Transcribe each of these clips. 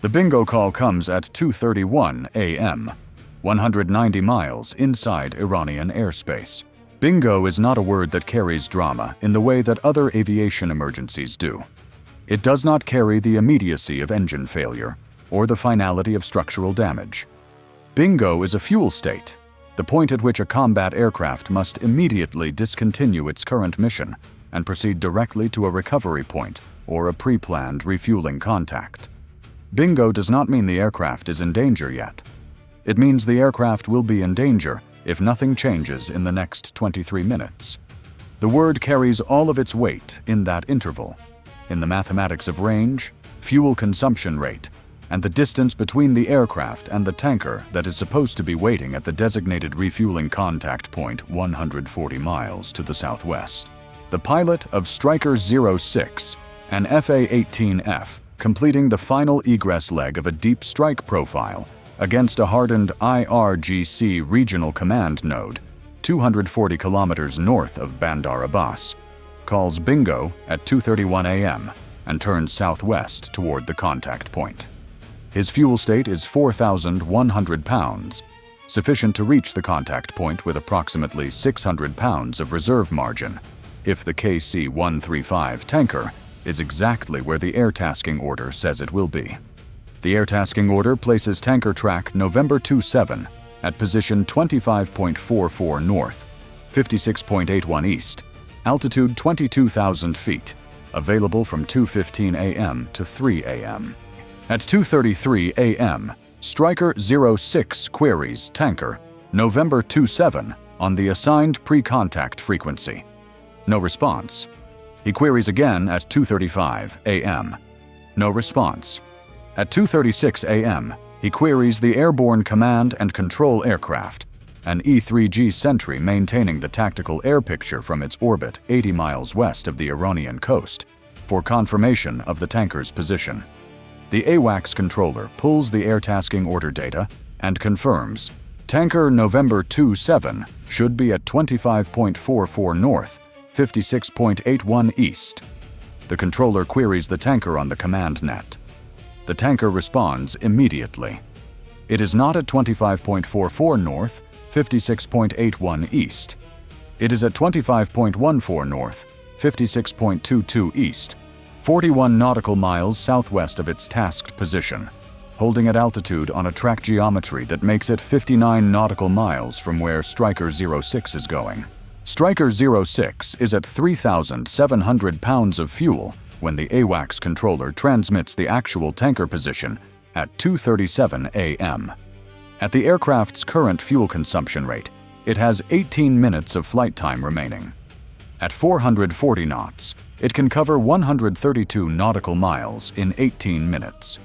The bingo call comes at 2:31 a.m., 190 miles inside Iranian airspace. Bingo is not a word that carries drama in the way that other aviation emergencies do. It does not carry the immediacy of engine failure or the finality of structural damage. Bingo is a fuel state, the point at which a combat aircraft must immediately discontinue its current mission and proceed directly to a recovery point or a pre-planned refueling contact. Bingo does not mean the aircraft is in danger yet. It means the aircraft will be in danger if nothing changes in the next 23 minutes. The word carries all of its weight in that interval, in the mathematics of range, fuel consumption rate, and the distance between the aircraft and the tanker that is supposed to be waiting at the designated refueling contact point 140 miles to the southwest. The pilot of Stryker 06, an FA-18F, completing the final egress leg of a deep strike profile against a hardened IRGC regional command node 240 kilometers north of Bandar Abbas, calls bingo at 2:31 a.m. and turns southwest toward the contact point. His fuel state is 4,100 pounds, sufficient to reach the contact point with approximately 600 pounds of reserve margin, if the KC-135 tanker is exactly where the air tasking order says it will be. The air tasking order places tanker track November 27 at position 25.44 north, 56.81 east, altitude 22,000 feet, available from 2:15 a.m. to 3 a.m. At 2:33 a.m., Stryker 06 queries tanker November 27 on the assigned pre-contact frequency. No response. He queries again at 2:35 a.m. No response. At 2:36 a.m., he queries the airborne command and control aircraft, an E-3G Sentry maintaining the tactical air picture from its orbit 80 miles west of the Iranian coast, for confirmation of the tanker's position. The AWACS controller pulls the air tasking order data and confirms tanker November 27 should be at 25.44 north, 56.81 east. The controller queries the tanker on the command net. The tanker responds immediately. It is not at 25.44 north, 56.81 east. It is at 25.14 north, 56.22 east, 41 nautical miles southwest of its tasked position, holding at altitude on a track geometry that makes it 59 nautical miles from where Stryker 06 is going. Stryker 06 is at 3,700 pounds of fuel when the AWACS controller transmits the actual tanker position at 2:37 a.m. At the aircraft's current fuel consumption rate, it has 18 minutes of flight time remaining. At 440 knots, it can cover 132 nautical miles in 18 minutes.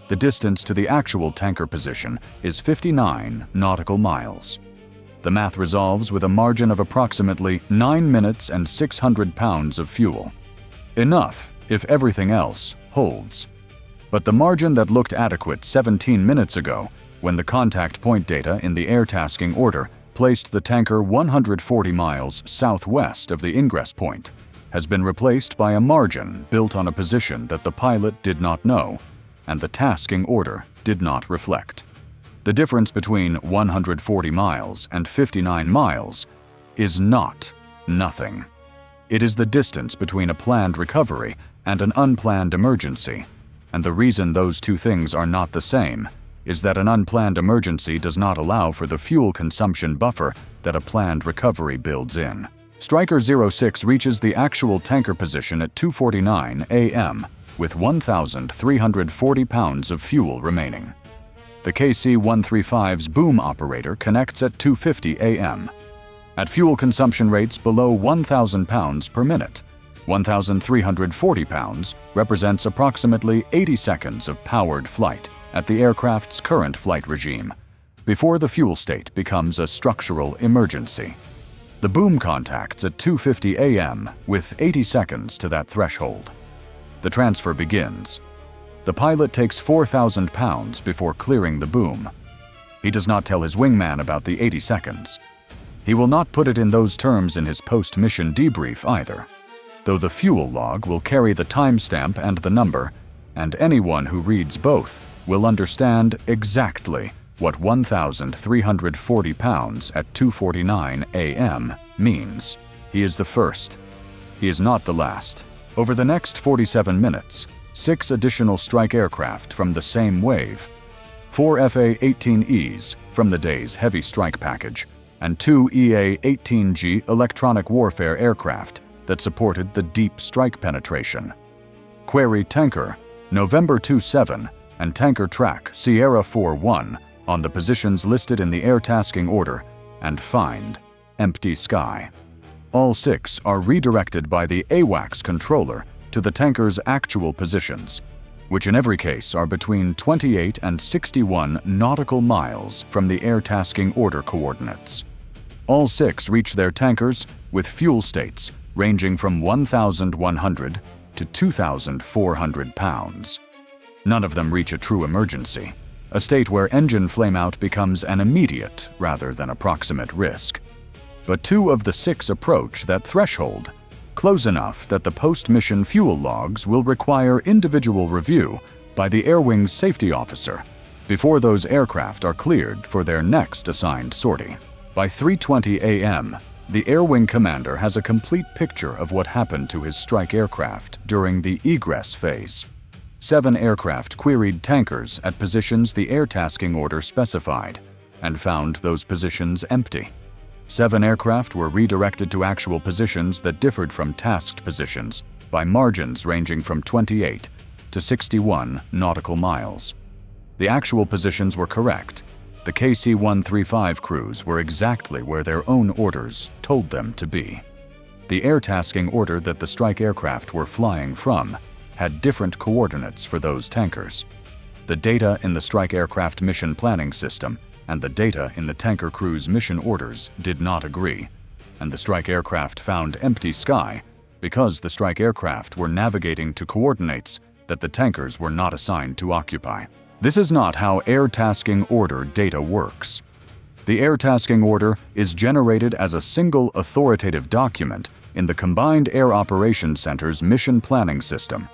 The distance to the actual tanker position is 59 nautical miles. The math resolves with a margin of approximately 9 minutes and 600 pounds of fuel. Enough if everything else holds. But the margin that looked adequate 17 minutes ago, when the contact point data in the air tasking order placed the tanker 140 miles southwest of the ingress point, has been replaced by a margin built on a position that the pilot did not know and the tasking order did not reflect. The difference between 140 miles and 59 miles is not nothing. It is the distance between a planned recovery and an unplanned emergency, and the reason those two things are not the same is that an unplanned emergency does not allow for the fuel consumption buffer that a planned recovery builds in. Stryker 06 reaches the actual tanker position at 2:49 a.m. with 1,340 pounds of fuel remaining. The KC-135's boom operator connects at 2:50 a.m. At fuel consumption rates below 1,000 pounds per minute, 1,340 pounds represents approximately 80 seconds of powered flight at the aircraft's current flight regime, before the fuel state becomes a structural emergency. The boom contacts at 2:50 a.m. with 80 seconds to that threshold. The transfer begins. The pilot takes 4,000 pounds before clearing the boom. He does not tell his wingman about the 80 seconds. He will not put it in those terms in his post-mission debrief either, though the fuel log will carry the timestamp and the number, and anyone who reads both will understand exactly what 1,340 pounds at 2:49 a.m. means. He is the first. He is not the last. Over the next 47 minutes, 6 additional strike aircraft from the same wave, 4 FA-18Es from the day's heavy strike package, and 2 EA-18G electronic warfare aircraft that supported the deep strike penetration. Query tanker November 27 and tanker track Sierra 41 on the positions listed in the air tasking order and find empty sky. All 6 are redirected by the AWACS controller to the tanker's actual positions, which in every case are between 28 and 61 nautical miles from the air tasking order coordinates. All 6 reach their tankers with fuel states ranging from 1,100 to 2,400 pounds. None of them reach a true emergency, a state where engine flameout becomes an immediate rather than approximate risk. But 2 of the 6 approach that threshold, close enough that the post-mission fuel logs will require individual review by the Air Wing's safety officer before those aircraft are cleared for their next assigned sortie. By 3:20 a.m., the Air Wing commander has a complete picture of what happened to his strike aircraft during the egress phase. 7 aircraft queried tankers at positions the air tasking order specified and found those positions empty. 7 aircraft were redirected to actual positions that differed from tasked positions by margins ranging from 28 to 61 nautical miles. The actual positions were correct. The KC-135 crews were exactly where their own orders told them to be. The air tasking order that the strike aircraft were flying from had different coordinates for those tankers. The data in the strike aircraft mission planning system and the data in the tanker crew's mission orders did not agree, and the strike aircraft found empty sky because the strike aircraft were navigating to coordinates that the tankers were not assigned to occupy. This is not how air tasking order data works. The air tasking order is generated as a single authoritative document in the Combined Air Operations Center's mission planning system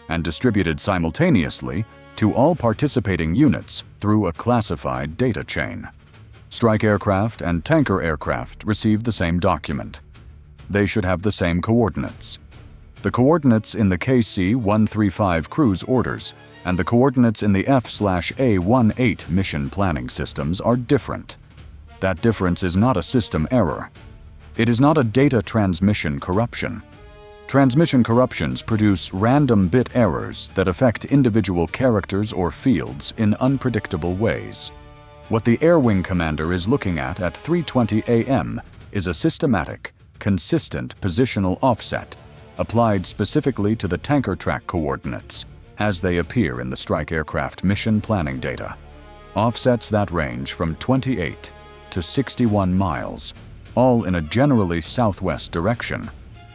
and distributed simultaneously to all participating units through a classified data chain. Strike aircraft and tanker aircraft receive the same document. They should have the same coordinates. The coordinates in the KC-135 crew's orders and the coordinates in the F/A-18 mission planning systems are different. That difference is not a system error. It is not a data transmission corruption. Transmission corruptions produce random bit errors that affect individual characters or fields in unpredictable ways. What the Air Wing commander is looking at 3:20 a.m. is a systematic, consistent positional offset applied specifically to the tanker track coordinates as they appear in the strike aircraft mission planning data. Offsets that range from 28 to 61 miles, all in a generally southwest direction,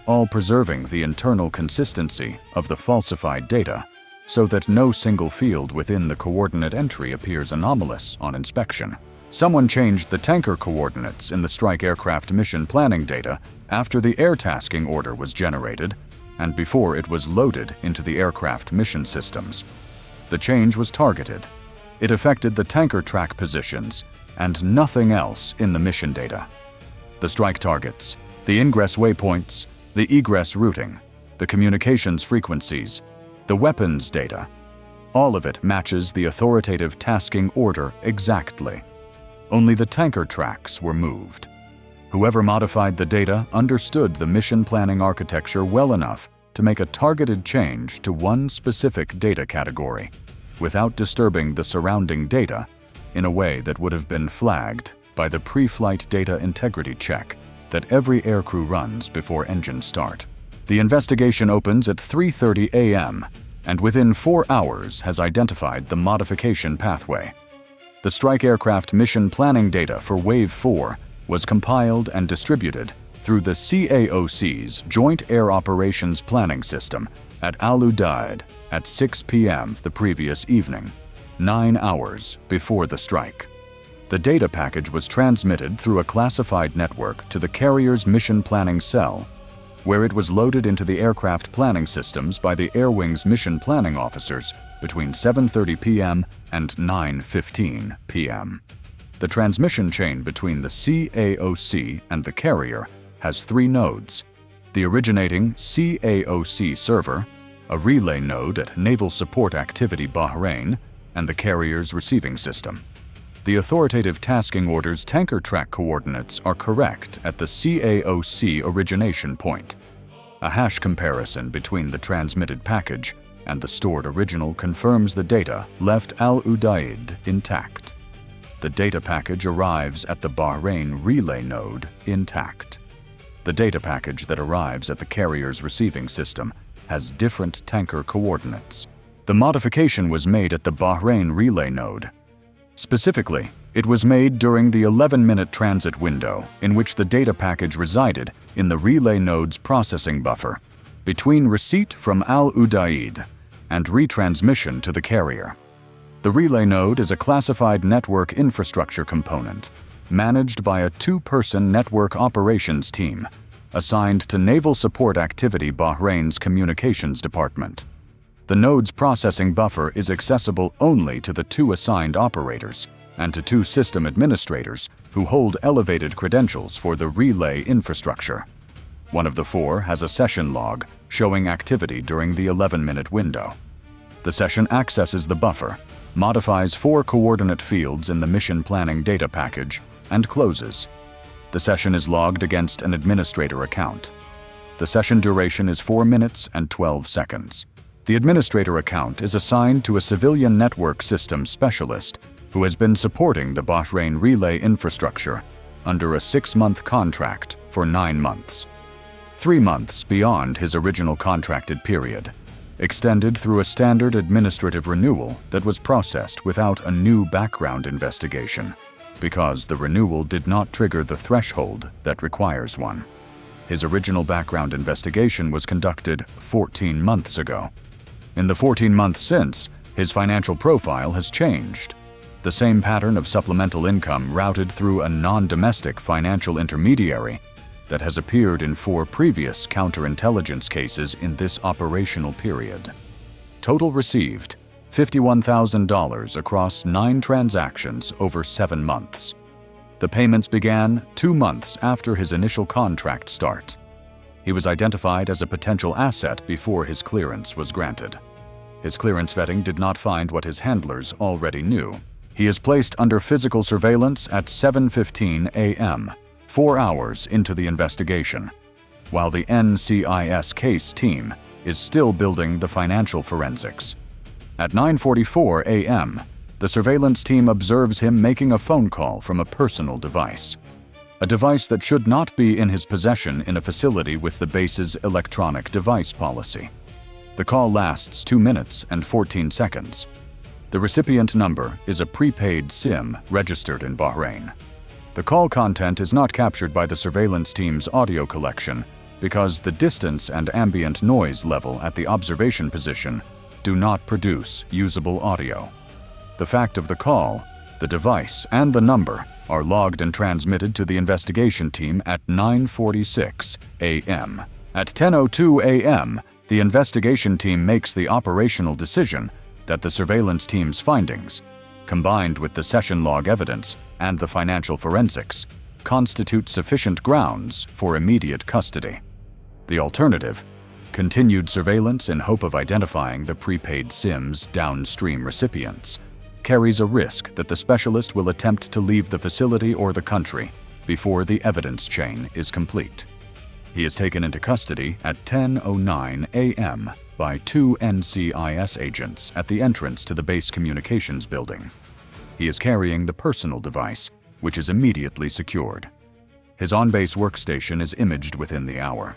all preserving the internal consistency of the falsified data so that no single field within the coordinate entry appears anomalous on inspection. Someone changed the tanker coordinates in the strike aircraft mission planning data after the air tasking order was generated and before it was loaded into the aircraft mission systems. The change was targeted. It affected the tanker track positions and nothing else in the mission data. The strike targets, the ingress waypoints, the egress routing, the communications frequencies, the weapons data, all of it matches the authoritative tasking order exactly. Only the tanker tracks were moved. Whoever modified the data understood the mission planning architecture well enough to make a targeted change to one specific data category without disturbing the surrounding data in a way that would have been flagged by the pre-flight data integrity check that every aircrew runs before engine start. The investigation opens at 3:30 a.m. and within 4 hours has identified the modification pathway. The strike aircraft mission planning data for Wave 4 was compiled and distributed through the CAOC's Joint Air Operations Planning System at Al Udeid at 6 p.m. the previous evening, 9 hours before the strike. The data package was transmitted through a classified network to the carrier's mission planning cell, where it was loaded into the aircraft planning systems by the Air Wing's mission planning officers between 7:30 p.m. and 9:15 p.m. The transmission chain between the CAOC and the carrier has 3 nodes: the originating CAOC server, a relay node at Naval Support Activity Bahrain, and the carrier's receiving system. The authoritative tasking order's tanker track coordinates are correct at the CAOC origination point. A hash comparison between the transmitted package and the stored original confirms the data left Al Udaid intact. The data package arrives at the Bahrain relay node intact. The data package that arrives at the carrier's receiving system has different tanker coordinates. The modification was made at the Bahrain relay node. Specifically, it was made during the 11-minute transit window in which the data package resided in the relay node's processing buffer between receipt from Al Udaid and retransmission to the carrier. The relay node is a classified network infrastructure component managed by a 2-person network operations team assigned to Naval Support Activity Bahrain's communications department. The node's processing buffer is accessible only to the 2 assigned operators and to 2 system administrators who hold elevated credentials for the relay infrastructure. One of the 4 has a session log showing activity during the 11-minute window. The session accesses the buffer, modifies 4 coordinate fields in the mission planning data package, and closes. The session is logged against an administrator account. The session duration is 4 minutes and 12 seconds. The administrator account is assigned to a civilian network system specialist who has been supporting the Bahrain relay infrastructure under a 6-month contract for 9 months. 3 months beyond his original contracted period, extended through a standard administrative renewal that was processed without a new background investigation, because the renewal did not trigger the threshold that requires one. His original background investigation was conducted 14 months ago. In the 14 months since, his financial profile has changed. The same pattern of supplemental income routed through a non-domestic financial intermediary that has appeared in 4 previous counterintelligence cases in this operational period. Total received $51,000 across 9 transactions over 7 months. The payments began 2 months after his initial contract start. He was identified as a potential asset before his clearance was granted. His clearance vetting did not find what his handlers already knew. He is placed under physical surveillance at 7:15 a.m., 4 hours into the investigation, while the NCIS case team is still building the financial forensics. At 9:44 a.m., the surveillance team observes him making a phone call from a personal device, a device that should not be in his possession in a facility with the base's electronic device policy. The call lasts 2 minutes and 14 seconds. The recipient number is a prepaid SIM registered in Bahrain. The call content is not captured by the surveillance team's audio collection because the distance and ambient noise level at the observation position do not produce usable audio. The fact of the call, the device, and the number are logged and transmitted to the investigation team at 9:46 a.m. At 10:02 a.m., the investigation team makes the operational decision that the surveillance team's findings, combined with the session log evidence and the financial forensics, constitute sufficient grounds for immediate custody. The alternative, continued surveillance in hope of identifying the prepaid SIM's downstream recipients, carries a risk that the specialist will attempt to leave the facility or the country before the evidence chain is complete. He is taken into custody at 10:09 a.m. by 2 NCIS agents at the entrance to the base communications building. He is carrying the personal device, which is immediately secured. His on-base workstation is imaged within the hour.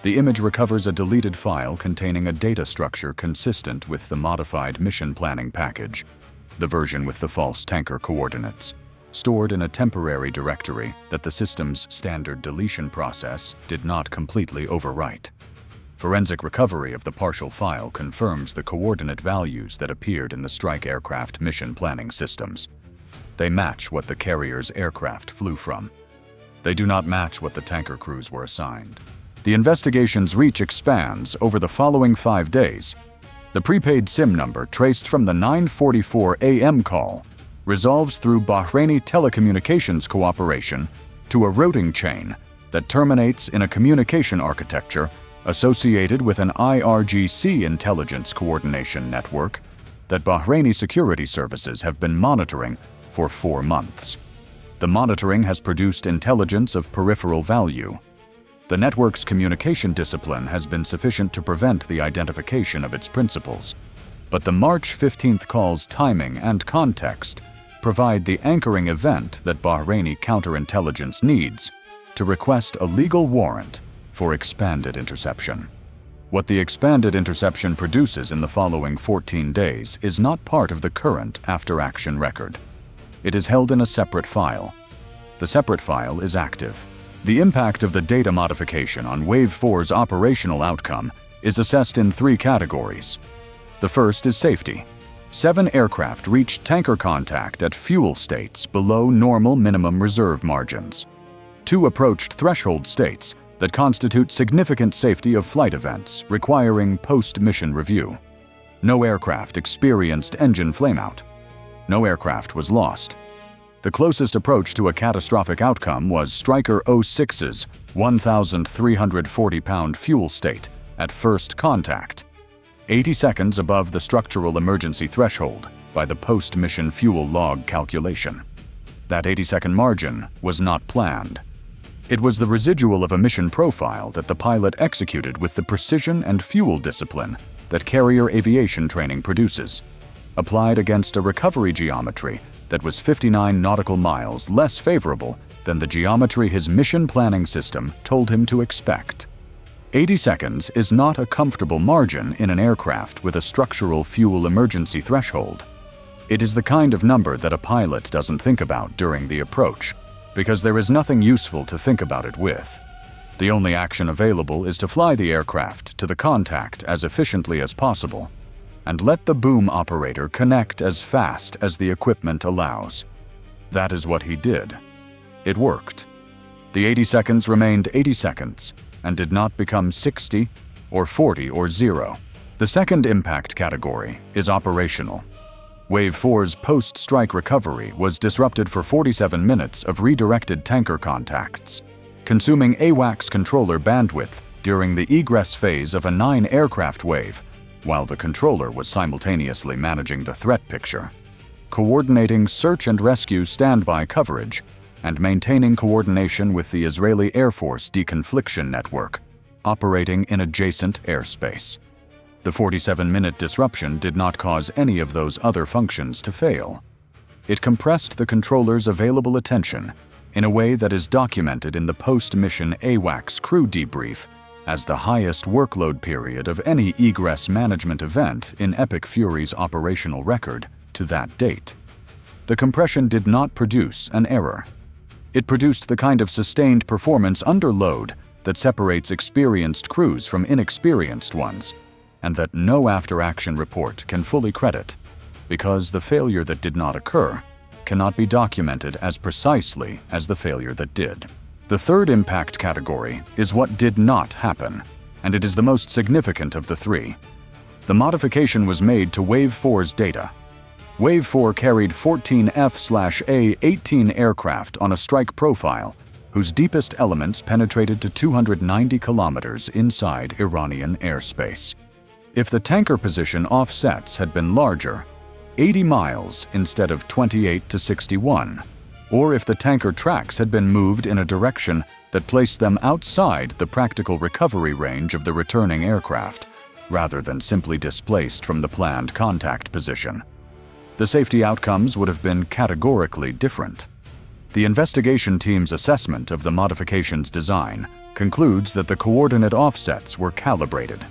The image recovers a deleted file containing a data structure consistent with the modified mission planning package, the version with the false tanker coordinates, stored in a temporary directory that the system's standard deletion process did not completely overwrite. Forensic recovery of the partial file confirms the coordinate values that appeared in the strike aircraft mission planning systems. They match what the carrier's aircraft flew from. They do not match what the tanker crews were assigned. The investigation's reach expands over the following 5 days. The prepaid SIM number traced from the 9:44 a.m. call resolves through Bahraini telecommunications cooperation to a routing chain that terminates in a communication architecture associated with an IRGC intelligence coordination network that Bahraini security services have been monitoring for 4 months. The monitoring has produced intelligence of peripheral value. The network's communication discipline has been sufficient to prevent the identification of its principals, but the March 15th call's timing and context provide the anchoring event that Bahraini counterintelligence needs to request a legal warrant for expanded interception. What the expanded interception produces in the following 14 days is not part of the current after-action record. It is held in a separate file. The separate file is active. The impact of the data modification on Wave 4's operational outcome is assessed in 3 categories. The first is safety. 7 aircraft reached tanker contact at fuel states below normal minimum reserve margins. 2 approached threshold states that constitute significant safety of flight events requiring post-mission review. No aircraft experienced engine flameout. No aircraft was lost. The closest approach to a catastrophic outcome was Striker 06's 1,340-pound fuel state at first contact, 80 seconds above the structural emergency threshold by the post-mission fuel log calculation. That 80-second margin was not planned. It was the residual of a mission profile that the pilot executed with the precision and fuel discipline that carrier aviation training produces, applied against a recovery geometry that was 59 nautical miles less favorable than the geometry his mission planning system told him to expect. 80 seconds is not a comfortable margin in an aircraft with a structural fuel emergency threshold. It is the kind of number that a pilot doesn't think about during the approach, because there is nothing useful to think about it with. The only action available is to fly the aircraft to the contact as efficiently as possible, and let the boom operator connect as fast as the equipment allows. That is what he did. It worked. The 80 seconds remained 80 seconds and did not become 60 or 40 or 0. The second impact category is operational. Wave 4's post-strike recovery was disrupted for 47 minutes of redirected tanker contacts, consuming AWACS controller bandwidth during the egress phase of a 9-aircraft wave, while the controller was simultaneously managing the threat picture, coordinating search and rescue standby coverage, and maintaining coordination with the Israeli Air Force deconfliction network, operating in adjacent airspace. The 47-minute disruption did not cause any of those other functions to fail. It compressed the controller's available attention in a way that is documented in the post-mission AWACS crew debrief as the highest workload period of any egress management event in Epic Fury's operational record to that date. The compression did not produce an error. It produced the kind of sustained performance under load that separates experienced crews from inexperienced ones, and that no after-action report can fully credit, because the failure that did not occur cannot be documented as precisely as the failure that did. The third impact category is what did not happen, and it is the most significant of the 3. The modification was made to Wave 4's data. Wave 4 carried 14 F/A-18 aircraft on a strike profile whose deepest elements penetrated to 290 kilometers inside Iranian airspace. If the tanker position offsets had been larger, 80 miles instead of 28 to 61, or if the tanker tracks had been moved in a direction that placed them outside the practical recovery range of the returning aircraft, rather than simply displaced from the planned contact position, the safety outcomes would have been categorically different. The investigation team's assessment of the modification's design concludes that the coordinate offsets were calibrated,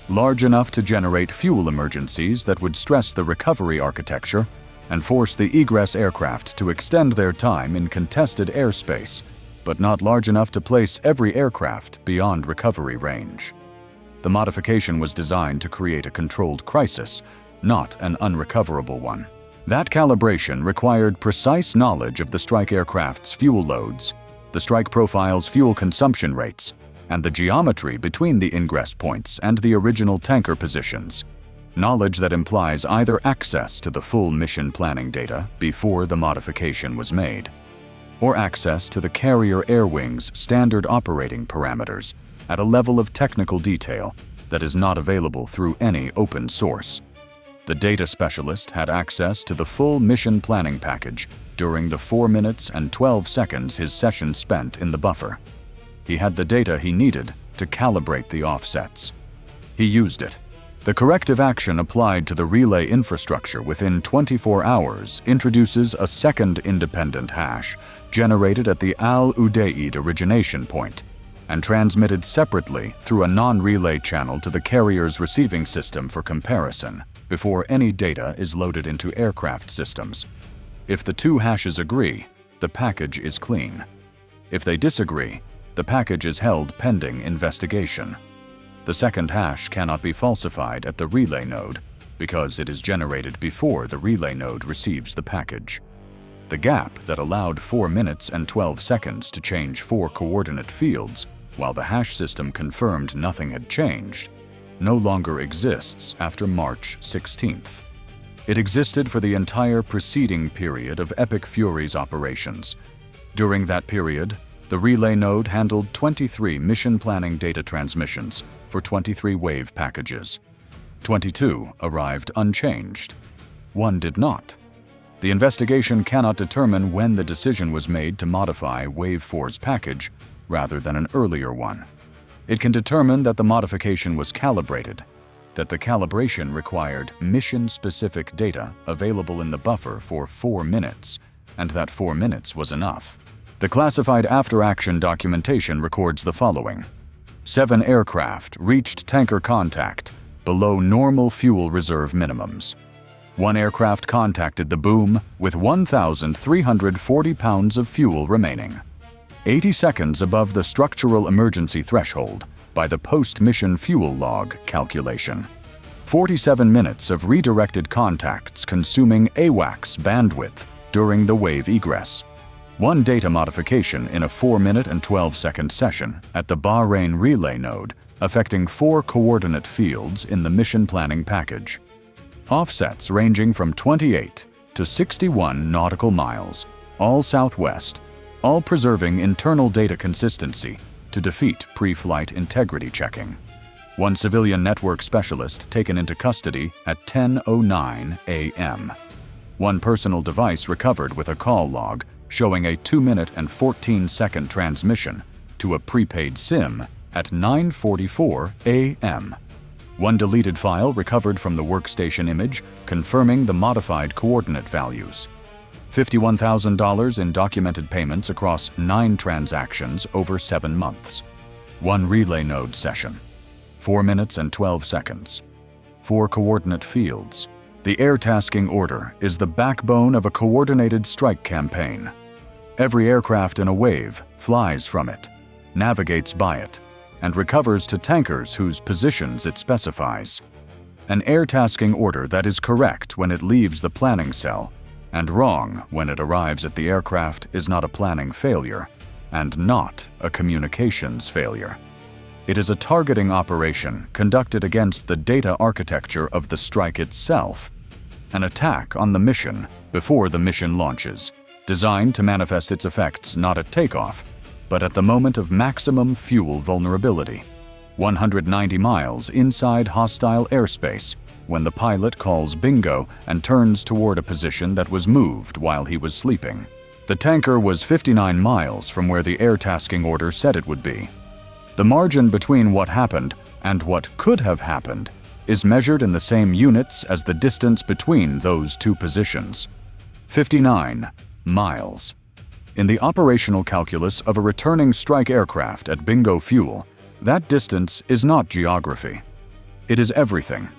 large enough to generate fuel emergencies that would stress the recovery architecture and force the egress aircraft to extend their time in contested airspace, but not large enough to place every aircraft beyond recovery range. The modification was designed to create a controlled crisis, not an unrecoverable one. That calibration required precise knowledge of the strike aircraft's fuel loads, the strike profile's fuel consumption rates, and the geometry between the ingress points and the original tanker positions. knowledge that implies either access to the full mission planning data before the modification was made, or access to the carrier air wing's standard operating parameters at a level of technical detail that is not available through any open source. The data specialist had access to the full mission planning package during the 4 minutes and 12 seconds his session spent in the buffer. He had the data he needed to calibrate the offsets. He used it. The corrective action applied to the relay infrastructure within 24 hours introduces a second independent hash generated at the Al-Udeid origination point and transmitted separately through a non-relay channel to the carrier's receiving system for comparison before any data is loaded into aircraft systems. If the two hashes agree, the package is clean. If they disagree, the package is held pending investigation. The second hash cannot be falsified at the relay node because it is generated before the relay node receives the package. The gap that allowed 4 minutes and 12 seconds to change 4 coordinate fields while the hash system confirmed nothing had changed no longer exists after March 16th. It existed for the entire preceding period of Epic Fury's operations. During that period, the relay node handled 23 mission planning data transmissions for 23 wave packages. 22 arrived unchanged. 1 did not. The investigation cannot determine when the decision was made to modify Wave 4's package rather than an earlier one. It can determine that the modification was calibrated, that the calibration required mission-specific data available in the buffer for 4 minutes, and that 4 minutes was enough. The classified after-action documentation records the following. 7 aircraft reached tanker contact below normal fuel reserve minimums. 1 aircraft contacted the boom with 1,340 pounds of fuel remaining. 80 seconds above the structural emergency threshold by the post-mission fuel log calculation. 47 minutes of redirected contacts consuming AWACS bandwidth during the wave egress. 1 data modification in a 4-minute and 12-second session at the Bahrain relay node, affecting 4 coordinate fields in the mission planning package. Offsets ranging from 28 to 61 nautical miles, all southwest, all preserving internal data consistency to defeat pre-flight integrity checking. 1 civilian network specialist taken into custody at 10:09 a.m. 1 personal device recovered with a call log showing a 2-minute and 14-second transmission to a prepaid SIM at 9:44 a.m. 1 deleted file recovered from the workstation image confirming the modified coordinate values. $51,000 in documented payments across 9 transactions over 7 months. 1 relay node session. 4 minutes and 12 seconds. 4 coordinate fields. The air tasking order is the backbone of a coordinated strike campaign. Every aircraft in a wave flies from it, navigates by it, and recovers to tankers whose positions it specifies. An air tasking order that is correct when it leaves the planning cell and wrong when it arrives at the aircraft is not a planning failure and not a communications failure. It is a targeting operation conducted against the data architecture of the strike itself, an attack on the mission before the mission launches, designed to manifest its effects not at takeoff, but at the moment of maximum fuel vulnerability, 190 miles inside hostile airspace, when the pilot calls bingo and turns toward a position that was moved while he was sleeping. The tanker was 59 miles from where the air tasking order said it would be. The margin between what happened and what could have happened is measured in the same units as the distance between those 2 positions. 59 miles. In the operational calculus of a returning strike aircraft at bingo fuel, that distance is not geography. It is everything.